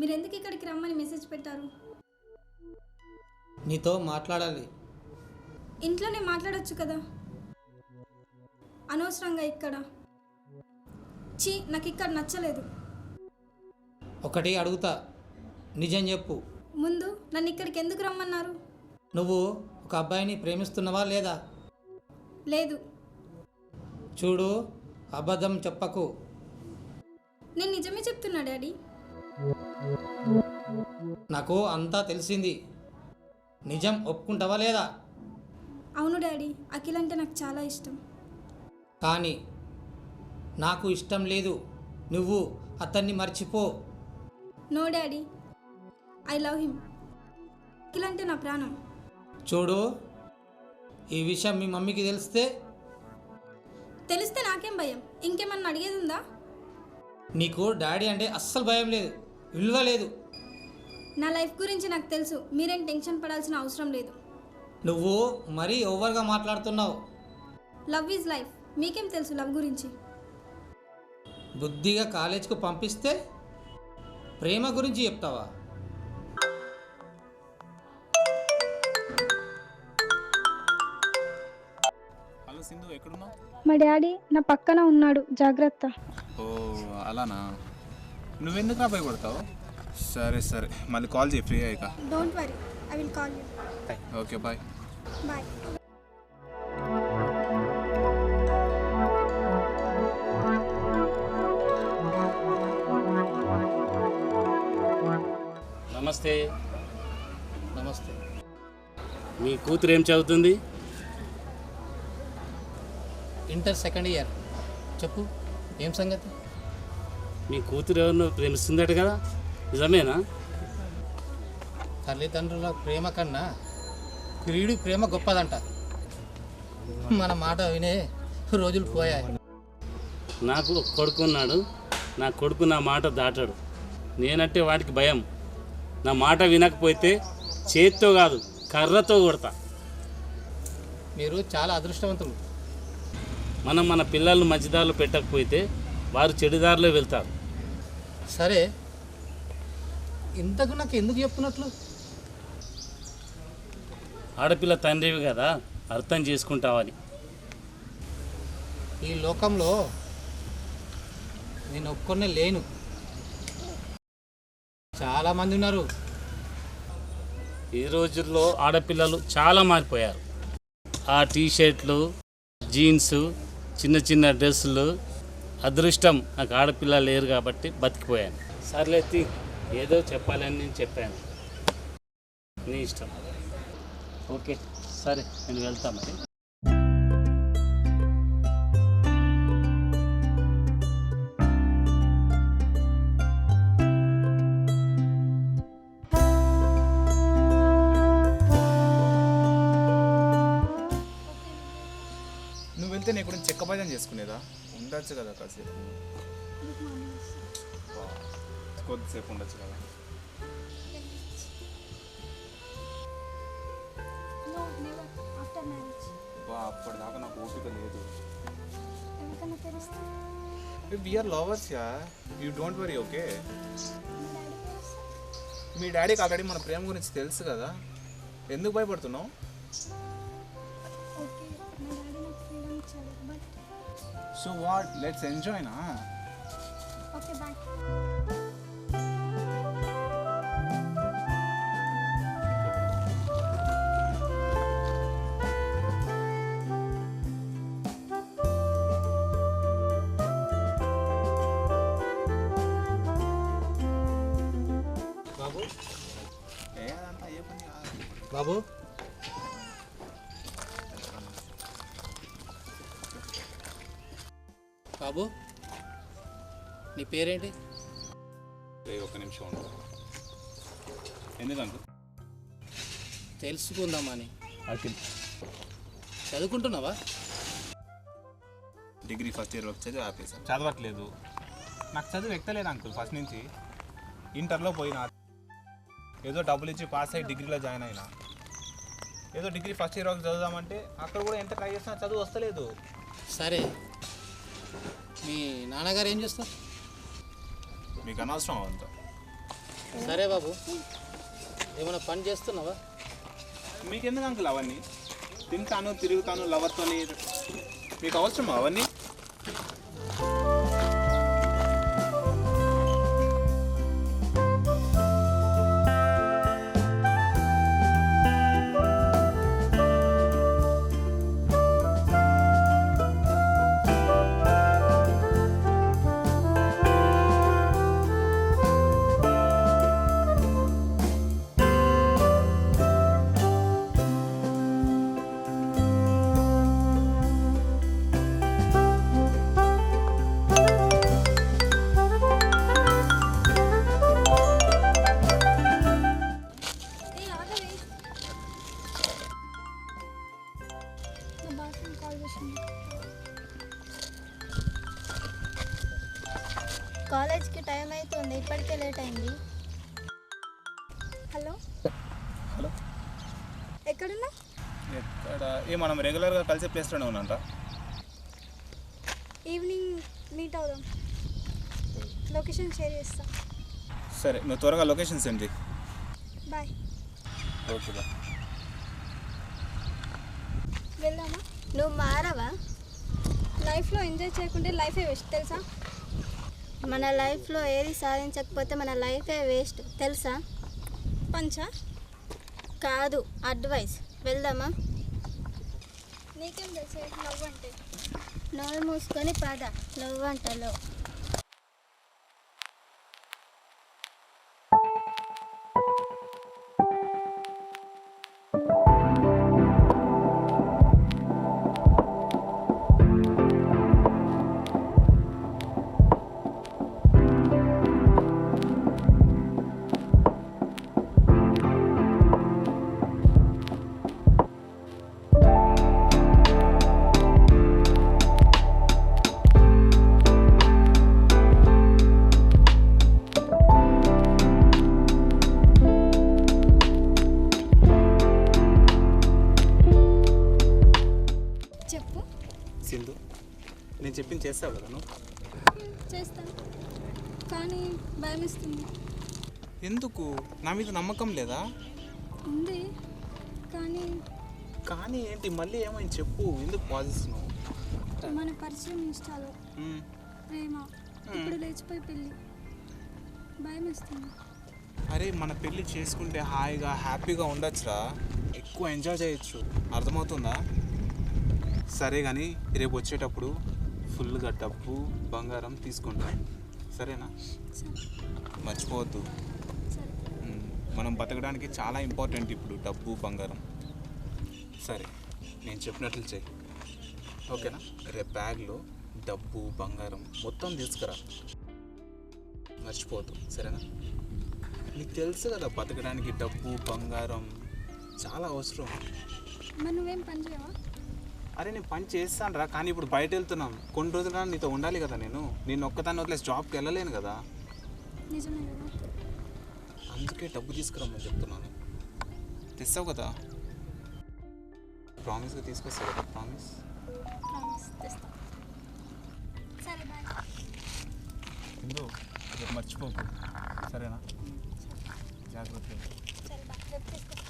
మీరు ఎందుకు ఇక్కడికి రమ్మని మెసేజ్ పెట్టారు? నీతో మాట్లాడాలి. ఇంట్లోనే మాట్లాడొచ్చు కదా, అనవసరంగా ఇక్కడ. నాకు ఇక్కడ నచ్చలేదు. ఒకటి అడుగుతా, నిజం చెప్పు. ముందు నన్ను ఇక్కడికి ఎందుకు రమ్మన్నారు? నువ్వు ఒక అబ్బాయిని ప్రేమిస్తున్నావా లేదా? లేదు. చూడు, అబద్ధం చెప్పకు. నేను నిజమే చెప్తున్నా డాడీ. నాకు అంతా తెలిసింది. నిజం ఒప్పుకుంటావా లేదా? అవును డాడీ, అఖిల్ అంటే నాకు చాలా ఇష్టం. కానీ నాకు ఇష్టం లేదు. నువ్వు అతన్ని మర్చిపో. No daddy, I love him. Akhil అంటే నా ప్రాణం. చూడు, ఈ విషయం మీ మమ్మీకి తెలిస్తే నాకేం భయం? ఇంకేమన్నా అడిగేది ఉందా? నీకు డాడీ అంటే అస్సలు భయం లేదు, విలువ లేదు. నా లైఫ్ గురించి నాకు తెలుసు. మీరేం టెన్షన్ పడాల్సిన అవసరం లేదు. నువ్వు మరీ ఓవర్గా మాట్లాడుతున్నావు. Love is life. మీకేం తెలుసు లవ్ గురించి? బుద్ధిగా కాలేజ్కు పంపిస్తే ప్రేమ గురించి చెప్తావా? హలో సింధు, ఎక్కడున్నావు? మా డాడీ నా పక్కన ఉన్నాడు, జాగ్రత్త. ఓ అలానా, నువ్వెందుకు నా భయపడతావు? సరే సరే, మళ్ళీ కాల్ చేయి ఫ్రీ అయ్యాక. Don't worry, I will call you. Okay bye. Bye. నమస్తే. నమస్తే. మీ కూతురు ఏం చదువుతుంది? Inter second year. చెప్పు, ఏం సంగతి? మీ కూతురు ఎవరినో ప్రేమిస్తుందట కదా, నిజమేనా? తల్లిదండ్రుల ప్రేమ కన్నా క్రీడు ప్రేమ గొప్పదంట. మన మాట వినే రోజులు పోయాయి. నాకు ఒక కొడుకు ఉన్నాడు. నా కొడుకు నా మాట దాటాడు. నేనంటే వాడికి భయం. నా మాట వినకపోతే చేతితో కాదు కర్రతో కొడతా. మీరు చాలా అదృష్టవంతులు. మనం మన పిల్లలను మంచిదారులు పెట్టకపోతే వారు చెడుదారిలో వెళ్తారు. సరే, ఇంతకు నాకు ఎందుకు చెప్తున్నట్లు? ఆడపిల్ల తండ్రివి కదా, అర్థం చేసుకుంటావని. ఈ లోకంలో నేను ఒక్కనే లేను, చాలామంది ఉన్నారు. ఈ రోజుల్లో ఆడపిల్లలు చాలా మారిపోయారు. ఆ టీషర్ట్లు, జీన్స్, చిన్న చిన్న డ్రెస్సులు. అదృష్టం నాకు ఆడపిల్ల లేరు కాబట్టి బతికిపోయాను. సర్లేతి, ఏదో చెప్పాలని నేను చెప్పాను. నీ ఇష్టం. ఓకే సరే, నేను వెళ్తా మరి. నువ్వు వెళ్తే నీ గురించి చెక్కబజం చేసుకునేదా? ఉండొచ్చు కదా కాసేపు, కొద్దిసేపు ఉండొచ్చు కదా. అప్పటిదాకా నాకు ఓపిక లేదు. We are lovers ya, you don't worry. Okay, మీ డాడీకి ఆల్రెడీ మన ప్రేమ గురించి తెలుసు కదా, ఎందుకు భయపడుతున్నావు? సో వాట్, లెట్స్ ఎంజాయ్ నా. Okay bye. బాబు, అదంతా ఏ పని కాదు. బాబు, బాబు, నీ పేరేంటి? ఒక్క నిమిషం ఉండు. ఎందుకంటే తెలుసుకుందామని. అఖిల్, చదువుకుంటున్నావా? డిగ్రీ ఫస్ట్ ఇయర్ వచ్చేది ఆపేసాను. చదవట్లేదు, నాకు చదువు ఎక్కలేదు అంకుల్. ఫస్ట్ నుంచి ఇంటర్లో పోయినా, ఏదో డబ్బులు ఇచ్చి పాస్ అయ్యి డిగ్రీలో జాయిన్ అయినా. ఏదో డిగ్రీ ఫస్ట్ ఇయర్ వరకు చదువుదామంటే అక్కడ కూడా ఎంత ట్రై చేసినా చదువు వస్తలేదు. సరే, మీ నాన్నగారు ఏం చేస్తారు? మీకు అనవసరం అంతా. సరే బాబు, ఏమైనా పని చేస్తున్నావా? మీకెందుకు అంకుల్ అవన్నీ? తింటాను, తిరుగుతాను లవర్తోని. మీకు అవసరమా అవన్నీ? ఏ ఆగవే, నా బాయ్ ఫ్రెండ్ కాల్ చేసింది. కాలేజ్కి టైం అవుతుంది, ఇప్పటికే లేట్ అయింది. హలో, హలో, ఎక్కడున్నా? ఎక్కడ? మనం రెగ్యులర్గా కలిసే ప్లేస్లోనే ఉన్నాంట. ఈవినింగ్ మీట్ అవుదాం, లొకేషన్ షేర్ చేస్తా. సరే, నువ్వు త్వరగా లొకేషన్ సెండ్ చేయి. బాయ్. Okay bye. వెళ్దామా? నువ్వు మారవా? లైఫ్లో ఎంజాయ్ చేయకుంటే లైఫే వేస్ట్ తెలుసా? మన లైఫ్లో ఏది సాధించకపోతే మన లైఫే వేస్ట్ తెలుసా? పంచా? కాదు, అడ్వైస్. వెళ్దామా? నీకేం తెలుసే లవ్ అంటే? నోరు మూసుకొని పద, లవ్ అంటలో. చెప్పు. సింధు, నేను చెప్పింది చేస్తావు కదా నువ్వు? చేస్తాను, కానీ భయం ఇస్తుంది. ఎందుకు? నా మీద నమ్మకం లేదా? ఉంది, కానీ కానీ ఏంటి? మళ్ళీ ఏమైంది చెప్పు. ఎందుకు పాజిస్తున్నావు? మన పరిచయం ఇష్టాలు, ప్రేమ, ఇప్పుడు లేచిపోయి పెళ్ళి. భయం ఇస్తుంది. అరే, మన పెళ్ళి చేసుకుంటే హాయిగా హ్యాపీగా ఉండొచ్చురా, ఎక్కువ ఎంజాయ్ చేయొచ్చు. అర్థమవుతుందా? సరే కానీ రేపు వచ్చేటప్పుడు ఫుల్గా డబ్బు బంగారం తీసుకుంటా, సరేనా? సరే. మర్చిపోవద్దు. సరే. మనం బతకడానికి చాలా ఇంపార్టెంట్ ఇప్పుడు డబ్బు బంగారం. సరే, నేను చెప్పినట్లు చెయ్యి, ఓకేనా? రేపు బ్యాగ్లో డబ్బు బంగారం మొత్తం తీసుకురా, మర్చిపోవద్దు, సరేనా? నీకు తెలుసు కదా బతకడానికి డబ్బు బంగారం చాలా అవసరం. మరి నువ్వేం పని చేయవా? అరే, నేను పని చేస్తాను రా, కానీ ఇప్పుడు బయట వెళ్తున్నాం. కొన్ని రోజులు నీతో ఉండాలి కదా. నేను ఒక్కదాన్ని వదిలేసి జాబ్కి వెళ్ళలేను కదా. నిజమే కదా. అందుకే డబ్బు తీసుకురమ్మని చెప్తున్నాను. తెస్తావు కదా? ప్రామిస్గా తీసుకొస్తావు కదా? ప్రామిస్. ప్రామిస్ తెస్తా. సరే బాయ్. ఇందు, రేపు మర్చిపోకు, సరేనా? జాగ్రత్త. సరే బాయ్, రేపు తీసుకొస్తా.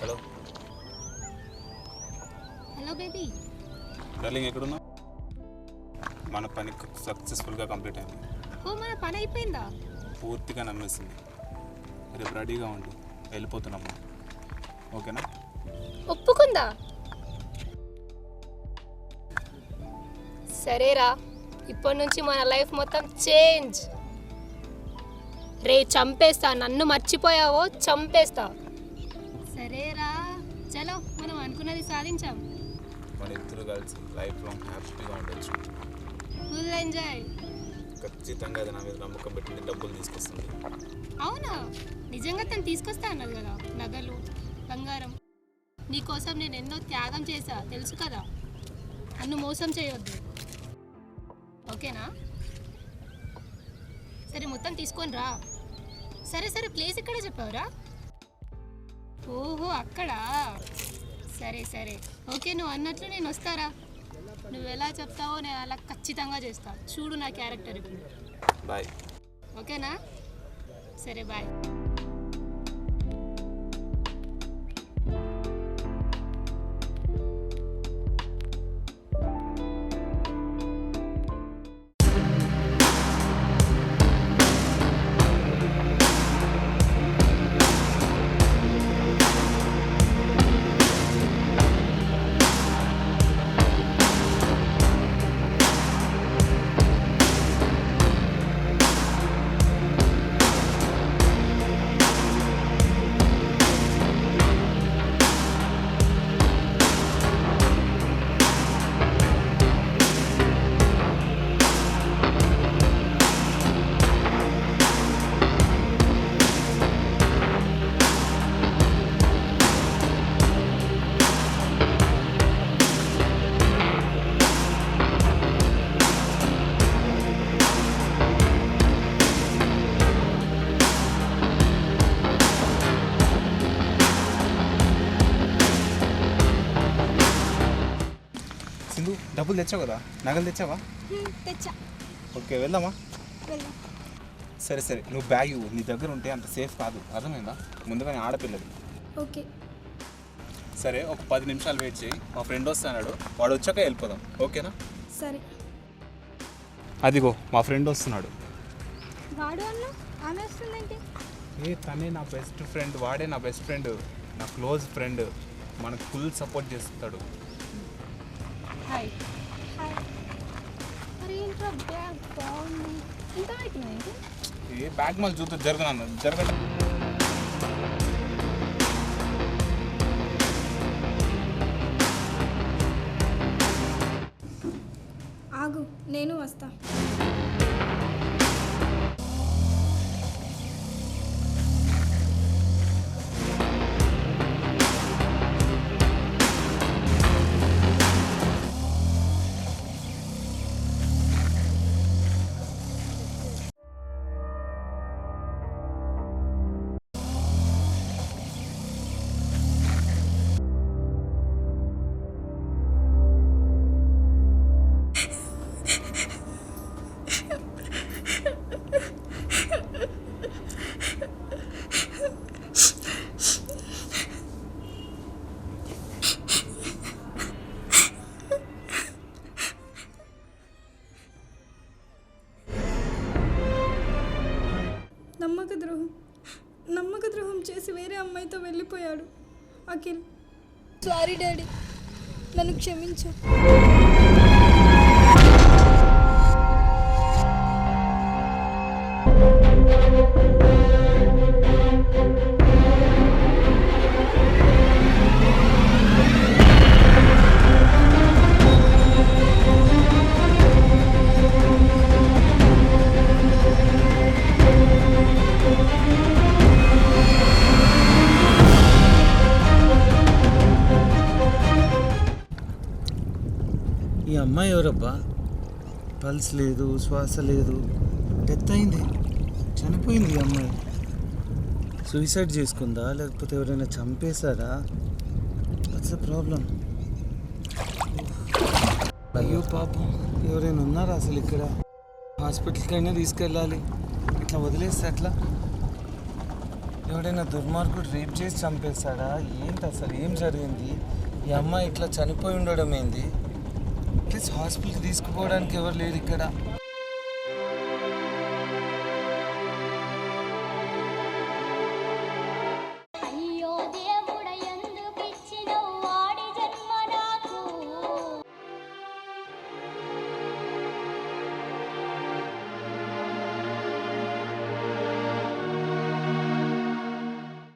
Hello hello baby. డార్లింగ్, ఎక్కడున్నావు? మన పని సక్సెస్ఫుల్గా కంప్లీట్ అయింది. ఓ, మన పని అయిపోయిందా? పూర్తిగా నమ్మేసింది. రేపు రెడీగా ఉండు, వెళ్ళిపోతున్నాము, ఓకేనా? ఒప్పుకుందా? సరేరా, ఇప్పటి నుంచి మన లైఫ్ మొత్తం చేంజ్. రే చంపేస్తా, నన్ను మర్చిపోయావో చంపేస్తా. సరేరా, చలో, మనం అనుకున్నది సాధించాం. మన ఇద్దరు కలిసి లైఫ్ లాంగ్ హ్యాపీగా ఉండొచ్చు. Full enjoy. ఖచ్చితంగా అది నా మీద నమ్మకం పెట్టింది, డబ్బులు తీసుకొస్తుంది. అవునా? నిజంగా తను తీసుకొస్తా అన్నది కదా, నగలు బంగారం. నీకోసం నేను ఎన్నో త్యాగం చేశా, తెలుసు కదా. నన్ను మోసం చేయొద్దు, ఓకేనా? సరే మొత్తం తీసుకొని రా. సరే సరే, ప్లేస్ ఎక్కడ చెప్పావురా? ఓహో అక్కడ. సరే సరే ఓకే, నువ్వు అన్నట్లు నేను వస్తారా. నువ్వు ఎలా చెప్తావో నేను అలా ఖచ్చితంగా చేస్తా. చూడు నా క్యారెక్టర్ ఇప్పుడు. బాయ్. ఓకేనా? సరే బాయ్. సింధు, డబ్బులు తెచ్చావు కదా, నగలు తెచ్చావా? తెచ్చా. ఓకే, వెళ్దామా? వెళ్దాం. సరే సరే, నువ్వు బ్యాగ్ ఇవ్వు. నీ దగ్గర ఉంటే అంత సేఫ్ కాదు, అర్థమైందా? ముందుగానే ఆడపిల్లది. ఓకే. సరే, ఒక 10 నిమిషాలు వెయిట్ చేయి. మా ఫ్రెండ్ వస్తున్నాడు, వాడు వచ్చాక వెళ్ళిపోదాం. ఓకేనా? సరే. అదిగో మా ఫ్రెండ్ వస్తున్నాడు. వాడు అన్న ఆమె వస్తుందంటే తనే నా బెస్ట్ ఫ్రెండ్. వాడే నా బెస్ట్ ఫ్రెండ్, నా క్లోజ్ ఫ్రెండ్. మనకు ఫుల్ సపోర్ట్ చేస్తాడు. హాయ్. హాయ్. మరి ఏంట్రా బ్యాగ్ బాగుంది, ఇంత పెట్టినాయి. ఏ బ్యాగ్ మళ్ళీ చూద్దాం, జరగదు. ఆగు, నేను వస్తా. నమ్మక ద్రోహం చేసి వేరే అమ్మాయితో వెళ్ళిపోయాడు అఖిల్. సారీ డాడీ, నన్ను క్షమించు. ఈ అమ్మాయి ఎవరబ్బా? పల్స్ లేదు, శ్వాస లేదు, డెత్ అయింది, చనిపోయింది. ఈ అమ్మాయి సూసైడ్ చేసుకుందా లేకపోతే ఎవరైనా చంపేశారా? What's the problem? అయ్యో పాపం, ఎవరైనా ఉన్నారా అసలు ఇక్కడ? హాస్పిటల్కైనా తీసుకెళ్ళాలి, ఇట్లా వదిలేస్తే అట్లా? ఎవడైనా దుర్మార్గుడు రేప్ చేసి చంపేశాడా? ఏంటి అసలు ఏం జరిగింది? ఈ అమ్మాయి ఇట్లా చనిపోయి ఉండడం ఏంది? ప్లీజ్ హాస్పిటల్కి తీసుకుపోవడానికి ఎవరు లేరు ఇక్కడ.